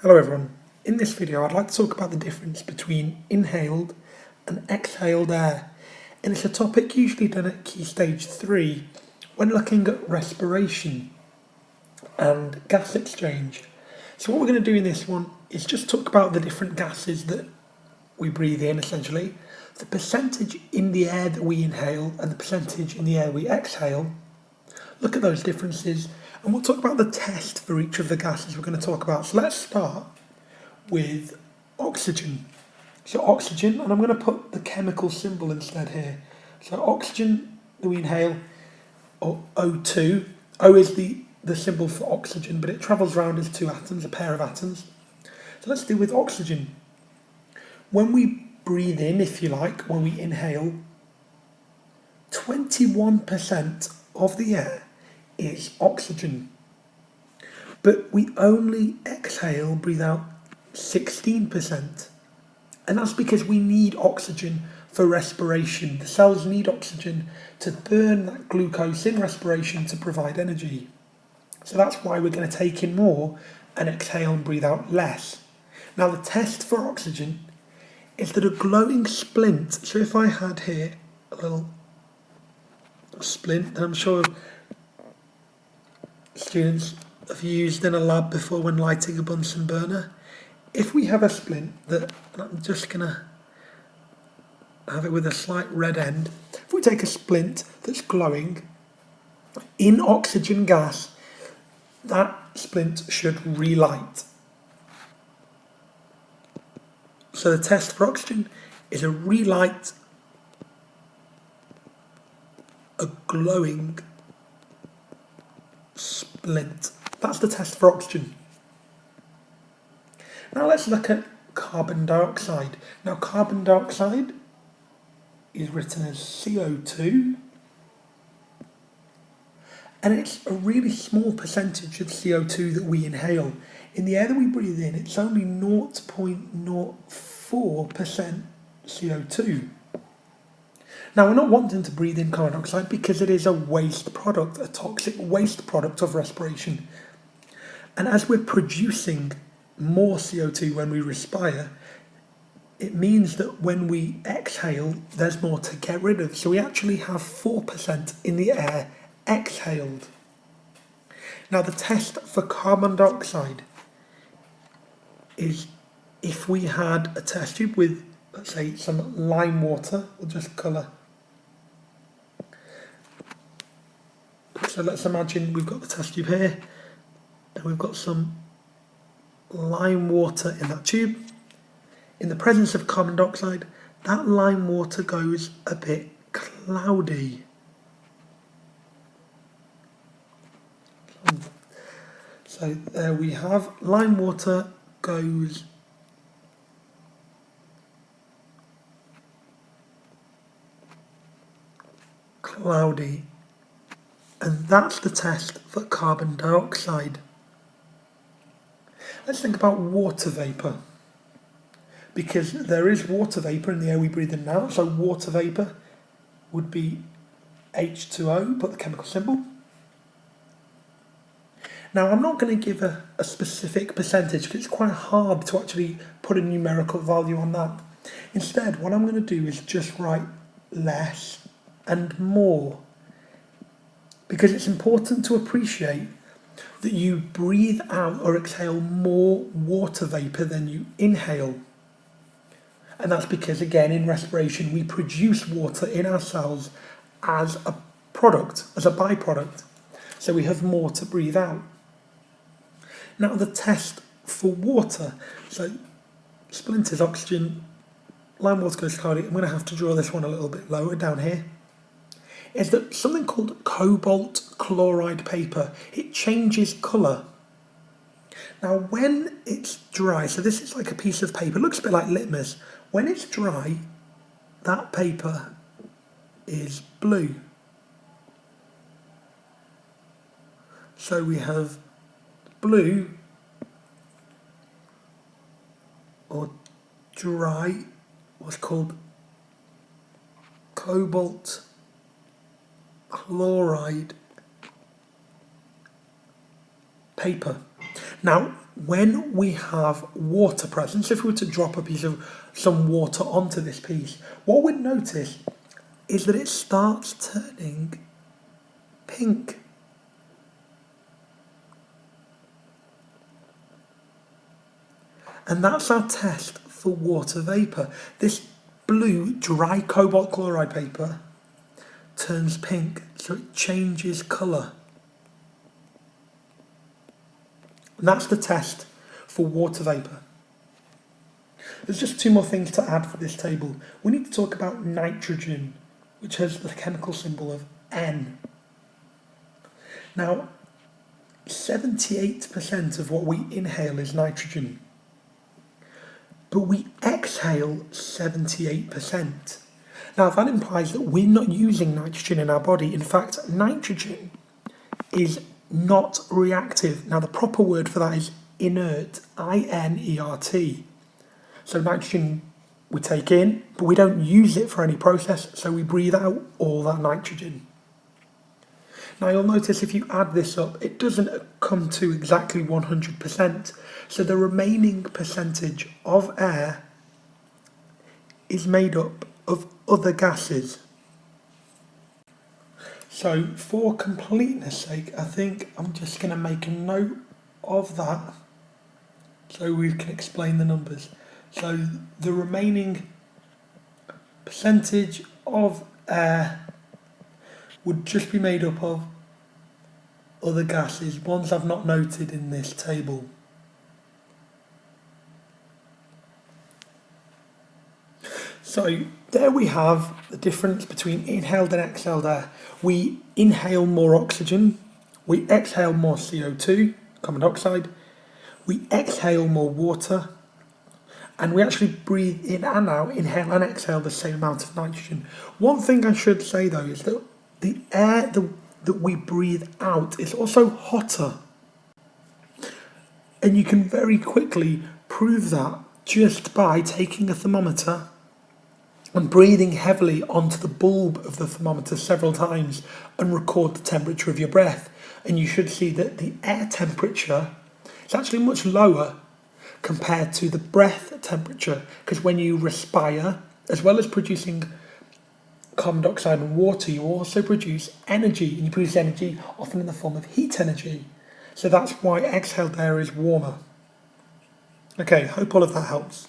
Hello everyone, in this video I'd like to talk about the difference between inhaled and exhaled air, and it's a topic usually done at Key Stage 3 when looking at respiration and gas exchange. So what we're going to do in this one is just talk about the different gases that we breathe in, essentially, the percentage in the air that we inhale and the percentage in the air we exhale, look at those differences, and we'll talk about the test for each of the gases we're going to talk about. So let's start with oxygen. So oxygen, and I'm going to put the chemical symbol instead here. So oxygen that we inhale, or O2. O is the symbol for oxygen, but it travels around as two atoms, a pair of atoms. So let's deal with oxygen. When we breathe in, if you like, when we inhale, 21% of the air is oxygen. But we only exhale, breathe out 16%. And that's because we need oxygen for respiration. The cells need oxygen to burn that glucose in respiration to provide energy. So that's why we're going to take in more and exhale and breathe out less. Now the test for oxygen is that a glowing splint, so if I had here a little splint, and I'm sure students have used in a lab before when lighting a Bunsen burner, if we have a splint that, and I'm just going to have it with a slight red end, if we take a splint that's glowing in oxygen gas, that splint should relight. So the test for oxygen is a relight, a glowing splint. That's the test for oxygen. Now let's look at carbon dioxide. Now carbon dioxide is written as CO2, and it's a really small percentage of CO2 that we inhale. In the air that we breathe in, it's only 0.04% CO2. Now we're not wanting to breathe in carbon dioxide because it is a waste product, a toxic waste product of respiration. And as we're producing more CO2 when we respire, it means that when we exhale, there's more to get rid of. So we actually have 4% in the air exhaled. Now the test for carbon dioxide is if we had a test tube with, let's say, some lime water, we'll just colour. So let's imagine we've got the test tube here, and we've got some lime water in that tube. In the presence of carbon dioxide, that lime water goes a bit cloudy. So there we have, lime water goes cloudy, and that's the test for carbon dioxide. Let's think about water vapour, because there is water vapour in the air we breathe in now. So water vapour would be H2O, put the chemical symbol. Now I'm not going to give a specific percentage because it's quite hard to actually put a numerical value on that. Instead, what I'm going to do is just write less and more, because it's important to appreciate that you breathe out or exhale more water vapour than you inhale. And that's because, again, in respiration we produce water in our cells as a product, as a byproduct. So we have more to breathe out. Now the test for water, so splint is oxygen, lime water goes cloudy. I'm going to have to draw this one a little bit lower down here. Is that something called cobalt chloride paper? It changes colour. Now when it's dry, so this is like a piece of paper, it looks a bit like litmus. When it's dry, that paper is blue. So we have blue, or dry, what's called cobalt chloride paper. Now, when we have water present, so if we were to drop a piece of some water onto this piece, what we'd notice is that it starts turning pink. And that's our test for water vapour. This blue dry cobalt chloride paper turns pink, so it changes colour. And that's the test for water vapour. There's just two more things to add for this table. We need to talk about nitrogen, which has the chemical symbol of N. Now, 78% of what we inhale is nitrogen, but we exhale 78%. Now, that implies that we're not using nitrogen in our body. In fact, nitrogen is not reactive. Now, the proper word for that is inert, I-N-E-R-T. So nitrogen we take in, but we don't use it for any process, so we breathe out all that nitrogen. Now, you'll notice if you add this up, it doesn't come to exactly 100%. So the remaining percentage of air is made up of other gases. So for completeness sake, I think I'm just going to make a note of that so we can explain the numbers. So the remaining percentage of air would just be made up of other gases, ones I've not noted in this table. So there we have the difference between inhaled and exhaled air. We inhale more oxygen, we exhale more CO2, carbon dioxide, we exhale more water, and we actually breathe in and out, inhale and exhale the same amount of nitrogen. One thing I should say though is that the air that we breathe out is also hotter. And you can very quickly prove that just by taking a thermometer and breathing heavily onto the bulb of the thermometer several times and record the temperature of your breath. And you should see that the air temperature is actually much lower compared to the breath temperature, because when you respire, as well as producing carbon dioxide and water, you also produce energy, and you produce energy often in the form of heat energy. So that's why exhaled air is warmer. Okay, hope all of that helps.